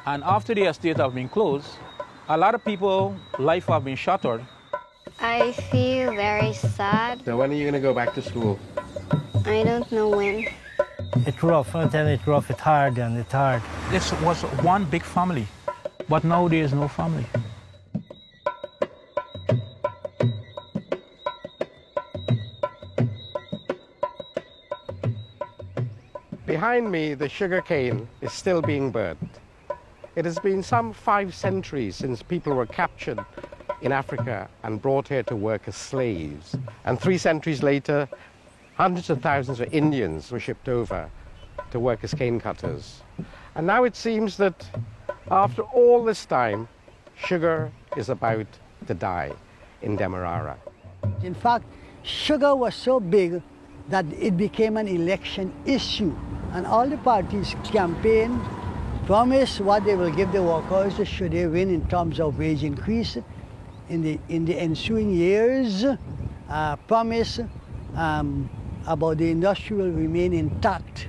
And after the estate have been closed, a lot of people's life have been shattered. I feel very sad. So when are you going to go back to school? I don't know when. It's rough, I tell you, it's rough, it's hard, and it's hard. This was one big family, but now there is no family. Behind me, the sugar cane is still being burnt. It has been some 5 centuries since people were captured in Africa and brought here to work as slaves. And 3 centuries later, hundreds of thousands of Indians were shipped over to work as cane cutters. And now it seems that after all this time, sugar is about to die in Demerara. In fact, sugar was so big that it became an election issue. And all the parties campaigned, promised what they will give the workers should they win in terms of wage increase in the ensuing years, promise about the industry will remain intact.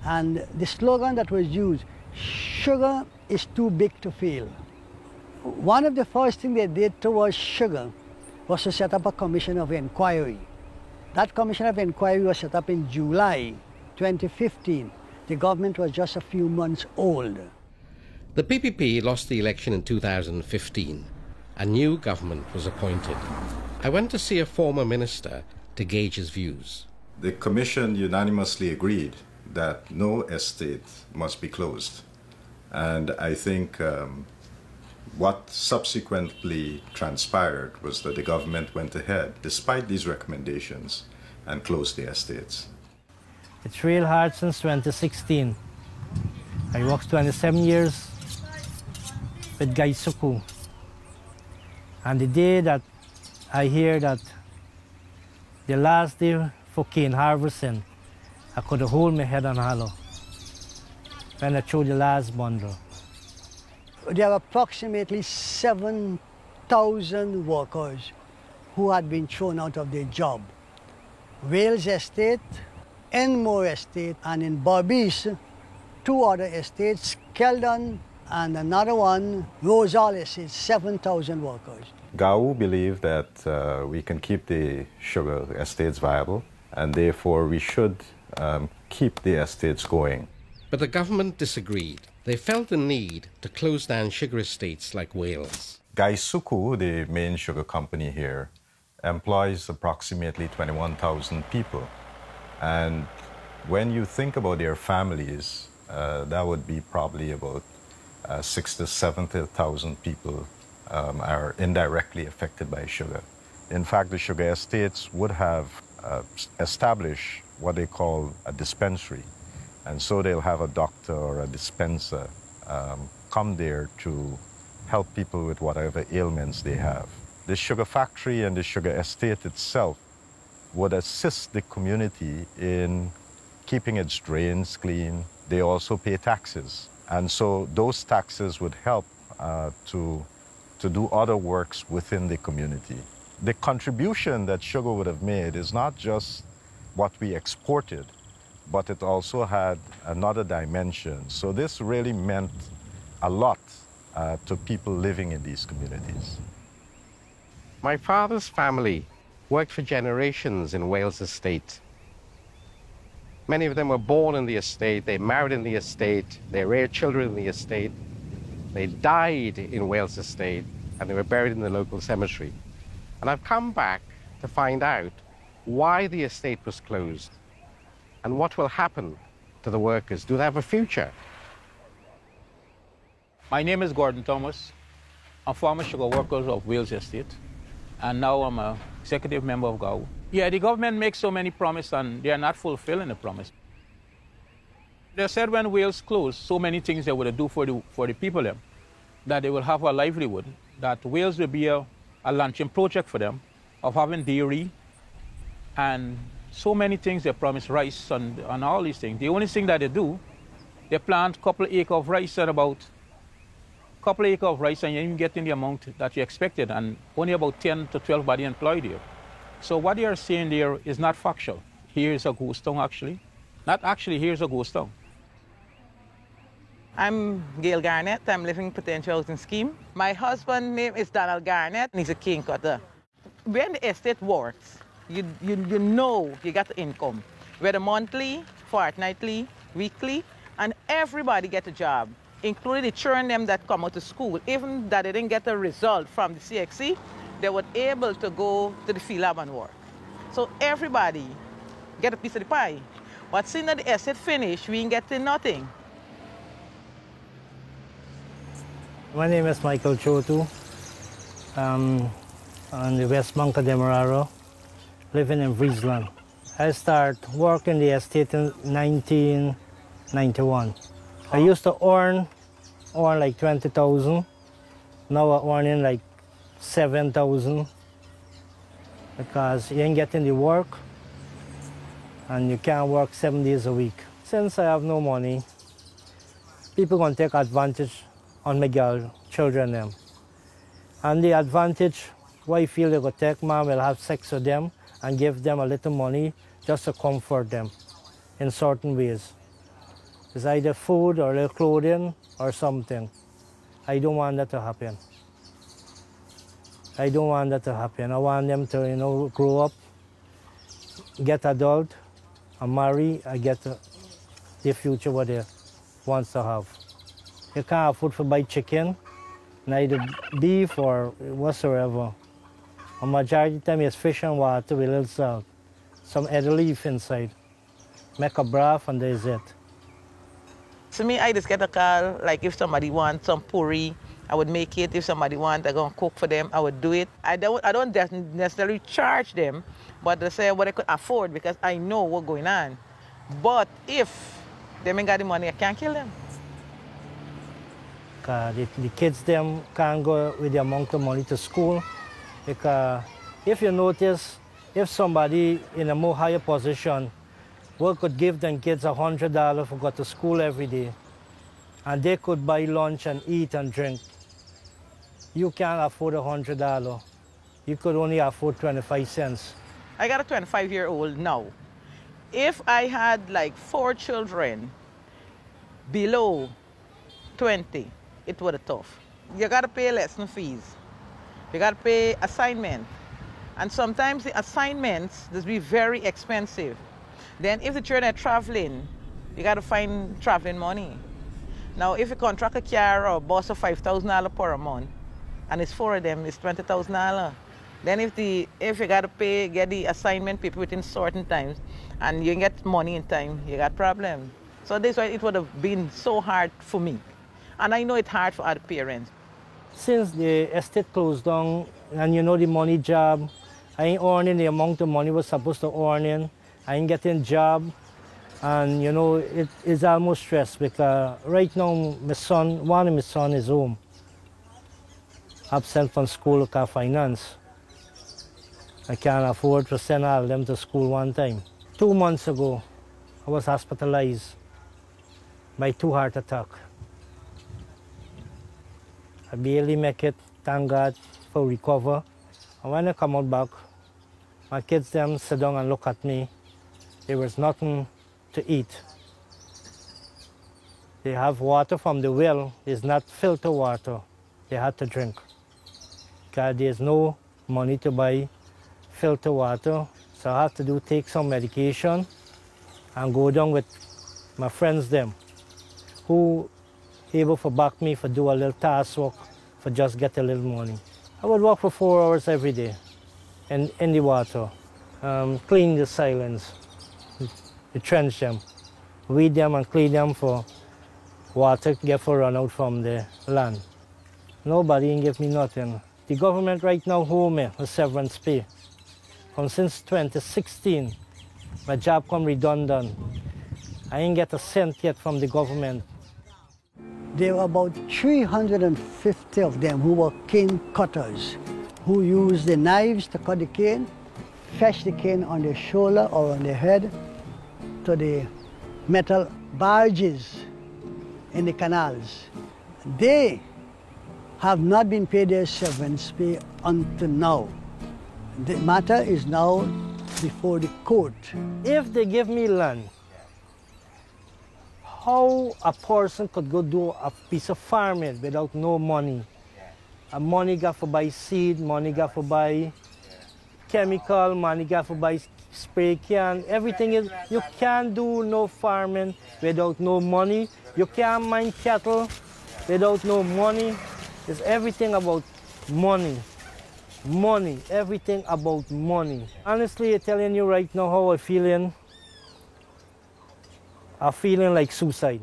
And the slogan that was used, sugar is too big to fail. One of the first things they did towards sugar was to set up a commission of inquiry. That commission of inquiry was set up in July 2015. The government was just a few months old. The PPP lost the election in 2015. A new government was appointed. I went to see a former minister to gauge his views. The commission unanimously agreed that no estate must be closed. And I think what subsequently transpired was that the government went ahead, despite these recommendations, and closed the estates. It's real hard since 2016. I worked 27 years with Gaisuku. And the day that I hear that the last day for cane harvesting, I could hold my head on hollow when I threw the last bundle. There are approximately 7,000 workers who had been thrown out of their job. Wales Estate, Enmore Estate, and in Berbice, 2 other estates, Keldon and another one, Rosal Estate, 7,000 workers. GAU believed that we can keep the sugar estates viable, and therefore we should keep the estates going. But the government disagreed. They felt the need to close down sugar estates like Wales. Gaisuku, the main sugar company here, employs approximately 21,000 people. And when you think about their families, that would be probably about 60,000 to 70,000 people are indirectly affected by sugar. In fact, the sugar estates would have established what they call a dispensary. And so they'll have a doctor or a dispenser come there to help people with whatever ailments they have. The sugar factory and the sugar estate itself would assist the community in keeping its drains clean. They also pay taxes. And so those taxes would help to do other works within the community. The contribution that sugar would have made is not just what we exported, but it also had another dimension. So this really meant a lot to people living in these communities. My father's family worked for generations in Wales Estate. Many of them were born in the estate, they married in the estate, they reared children in the estate, they died in Wales Estate, and they were buried in the local cemetery. And I've come back to find out why the estate was closed and what will happen to the workers. Do they have a future? My name is Gordon Thomas. I'm former sugar workers of Wales Estate, and now I'm an executive member of GAU. Yeah, the government makes so many promises and they are not fulfilling the promise. They said when Wales closed, so many things they would do for the people there, that they will have a livelihood, that Wales will be a launching project for them of having dairy and so many things. They promise rice and all these things. The only thing that they do, they plant a couple of acres of rice at about couple of acres of rice, and you even getting the amount that you expected, and only about 10 to 12 body employed here. So what they are saying there is not factual. Here is a ghost town, actually. Not actually, here's a ghost town. I'm Gail Garnett. I'm living in Potential Housing Scheme. My husband's name is Donald Garnett, and he's a cane cutter. When the estate works, you know you got the income, whether monthly, fortnightly, weekly, and everybody get a job, including the children them that come out to school. Even that they didn't get a result from the CXC, they were able to go to the field lab and work. So everybody get a piece of the pie. But since the estate finished, we ain't getting nothing. My name is Michael Chotu. I'm on the West Bank of Demerara, living in Friesland. I started working the estate in 1991. I used to earn like 20,000. Now I'm earning like 7,000 because you ain't getting the work and you can't work 7 days a week. Since I have no money, people gonna take advantage on my girl, children them. And the advantage, what I feel they go take, man will have sex with them and give them a little money just to comfort them in certain ways. It's either food or a little clothing or something. I don't want that to happen. I don't want that to happen. I want them to, grow up, get adult, and marry, and get the future what they want to have. You can't afford to buy chicken, neither beef or whatsoever. A majority of the time it's fish and water with a little salt, some edible leaf inside. Make a broth and there's it. To me, I just get a call, like if somebody wants some puri, I would make it. If somebody wants, I'm going to cook for them, I would do it. I don't necessarily charge them, but they say what I could afford because I know what's going on. But if they ain't got the money, I can't kill them. The kids them can't go with the amount of money to school because if you notice, if somebody in a more higher position could give them kids $100 to go to school every day and they could buy lunch and eat and drink, you can't afford $100. You could only afford 25 cents. I got a 25-year-old now. If I had like 4 children below 20, it would have tough. You got to pay lesson fees. You got to pay assignment. And sometimes the assignments just be very expensive. Then if the children are traveling, you got to find traveling money. Now, if you contract a car or a bus of $5,000 per month, and it's 4 of them, it's $20,000. Then if you got to get the assignment people within certain times, and you get money in time, you got problem. So this why it would have been so hard for me. And I know it's hard for other parents. Since the estate closed down, and the money job, I ain't earning the amount of money I was supposed to earn in. I ain't getting job, and it is almost stress because right now one of my son is home, absent from school because of finance. I can't afford to send all of them to school one time. 2 months ago, I was hospitalized by 2 heart attacks. I barely make it, thank God, for recover. And when I come out back, my kids them sit down and look at me. There was nothing to eat. They have water from the well. It's not filtered water. They had to drink. Because there's no money to buy filtered water. So I have to take some medication and go down with my friends them who able to back me for do a little task work for just get a little money. I would work for 4 hours every day in the water, clean the silence, trench them, weed them and clean them for water get for run out from the land. Nobody ain't give me nothing. The government right now owe me a severance pay. Since 2016, my job come redundant. I ain't get a cent yet from the government. There were about 350 of them who were cane cutters, who used the knives to cut the cane, fetch the cane on their shoulder or on their head to the metal barges in the canals. They have not been paid their severance pay until now. The matter is now before the court. If they give me land, how a person could go do a piece of farming without no money. Money got for buy seed, money got for buy chemical, money got for buy spray can, everything is, you can't do no farming without no money. You can't mine cattle without no money. It's everything about money. Money, everything about money. Honestly, I'm telling you right now how I'm feeling like suicide.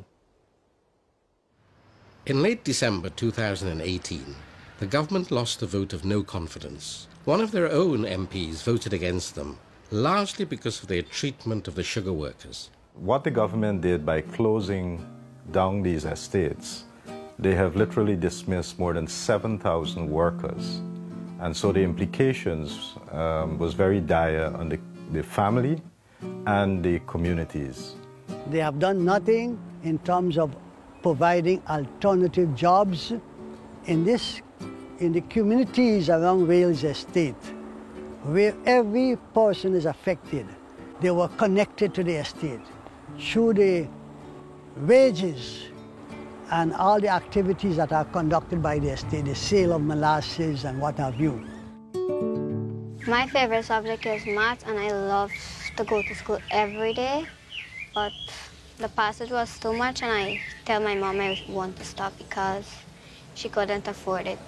In late December 2018, the government lost a vote of no confidence. One of their own MPs voted against them, largely because of their treatment of the sugar workers. What the government did by closing down these estates, they have literally dismissed more than 7,000 workers. And so the implications was very dire on the family and the communities. They have done nothing in terms of providing alternative jobs in the communities around Wales Estate, where every person is affected. They were connected to the estate through the wages and all the activities that are conducted by the estate, the sale of molasses and what have you. My favorite subject is math, and I love to go to school every day, but the passage was too much, and I tell my mom I want to stop because she couldn't afford it.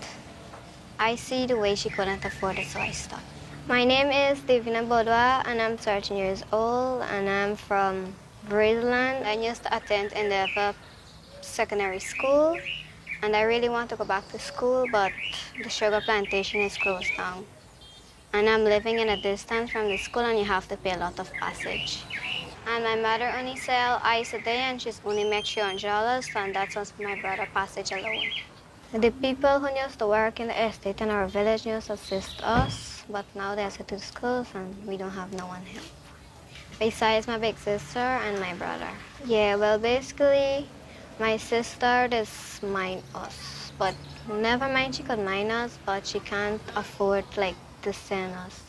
I see the way she couldn't afford it, so I stopped. My name is Divina Bodwa, and I'm 13 years old, and I'm from Bridgeland. I used to attend Endeavour Secondary School, and I really want to go back to school, but the sugar plantation is closed down. And I'm living in a distance from the school, and you have to pay a lot of passage. And my mother only sells ice a day, and she's only makes $300, and that's just my brother passage alone. The people who used to work in the estate in our village used to assist us, but now they have to do schools, and we don't have no one help. Besides my big sister and my brother. Yeah, well, basically, my sister just mind us, but never mind she could mind us, but she can't afford like to send us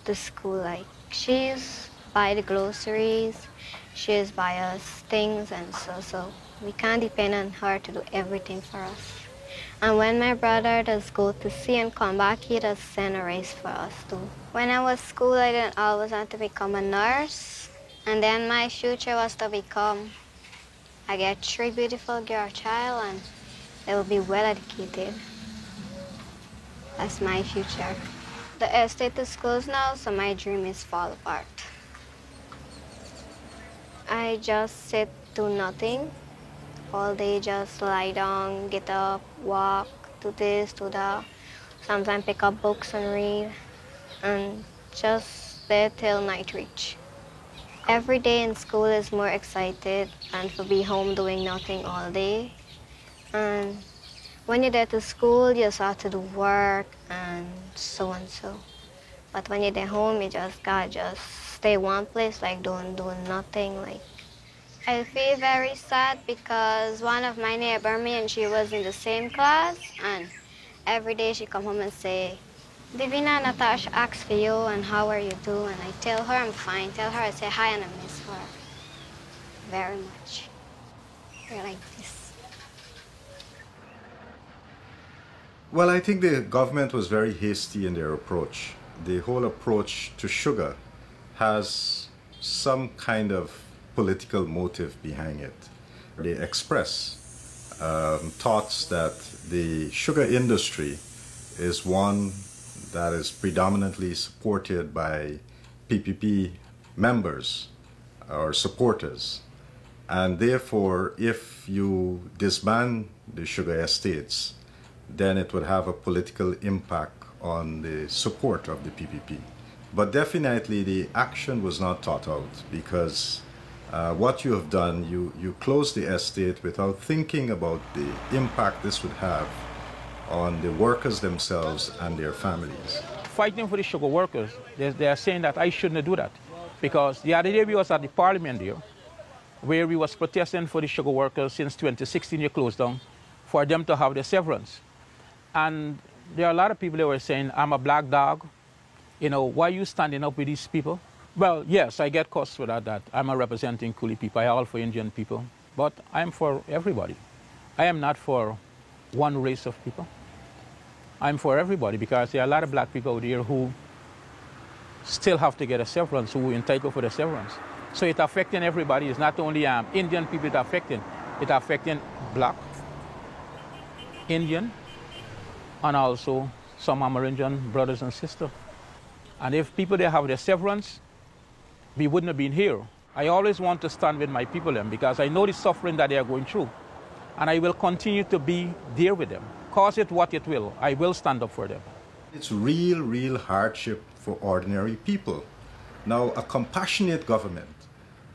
to school. Like she's buy the groceries, she's buy us things, and so we can't depend on her to do everything for us. And when my brother does go to sea and come back, he does send a race for us too. When I was school, I didn't always want to become a nurse, and then my future was to become. I get 3 beautiful girl child, and they will be well educated. That's my future. The estate is closed now, so my dream is fall apart. I just sit, do nothing. All day just lie down, get up, walk, do this, do that. Sometimes pick up books and read, and just stay till night reach. Every day in school is more excited than to be home doing nothing all day. And when you're there to school, you just have to do work and so. But when you're there home, you just gotta just stay one place, like doing nothing. Like I feel very sad because one of my neighbor, me and she was in the same class, and every day she come home and say, Divina, Natasha asks for you, and how are you doing? And I tell her I'm fine. Tell her I say hi, and I miss her very much. We're like this. Well, I think the government was very hasty in their approach. The whole approach to sugar has some kind of political motive behind it. They express thoughts that the sugar industry is one that is predominantly supported by PPP members or supporters. And therefore, if you disband the sugar estates, then it would have a political impact on the support of the PPP. But definitely the action was not thought out, because what you have done, you closed the estate without thinking about the impact this would have on the workers themselves and their families. Fighting for the sugar workers, they are saying that I shouldn't do that, because the other day we was at the parliament there, where we was protesting for the sugar workers since 2016 you closed down, for them to have their severance. And there are a lot of people that were saying, I'm a black dog, you know, why are you standing up with these people? Well, yes, I get cussed for that I'm representing Coolie people, I all for Indian people. but I'm for everybody. I am not for one race of people. I'm for everybody because there are a lot of black people out here who still have to get a severance, who are entitled for the severance. So it's affecting everybody. It's not only Indian people it's affecting black, Indian, and also some Amerindian brothers and sisters. And if people they have their severance, we wouldn't have been here. I always want to stand with my people then because I know the suffering that they are going through. And I will continue to be there with them. Cause it what it will, I will stand up for them. It's real hardship for ordinary people. Now, a compassionate government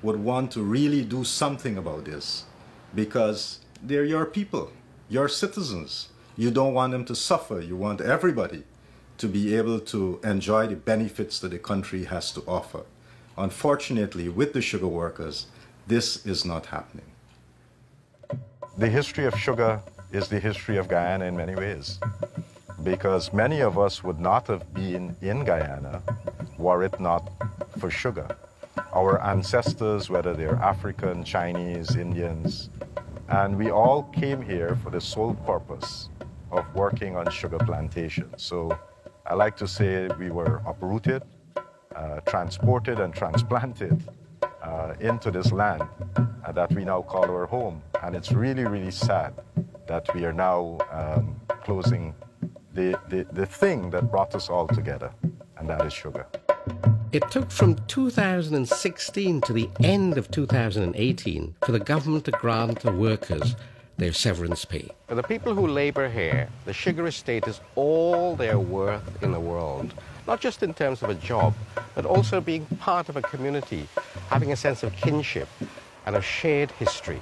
would want to really do something about this because they're your people, your citizens. You don't want them to suffer. You want everybody to be able to enjoy the benefits that the country has to offer. Unfortunately, with the sugar workers, this is not happening. The history of sugar is the history of Guyana in many ways, because many of us would not have been in Guyana were it not for sugar. Our ancestors, whether they're African, Chinese, Indians, and we all came here for the sole purpose of working on sugar plantations. So I like to say we were uprooted, transported and transplanted into this land that we now call our home. And it's really sad that we are now closing the thing that brought us all together, and that is sugar. It took from 2016 to the end of 2018 for the government to grant the workers their severance pay. For the people who labour here, the sugar estate is all their worth in the world, not just in terms of a job, but also being part of a community, having a sense of kinship and a shared history.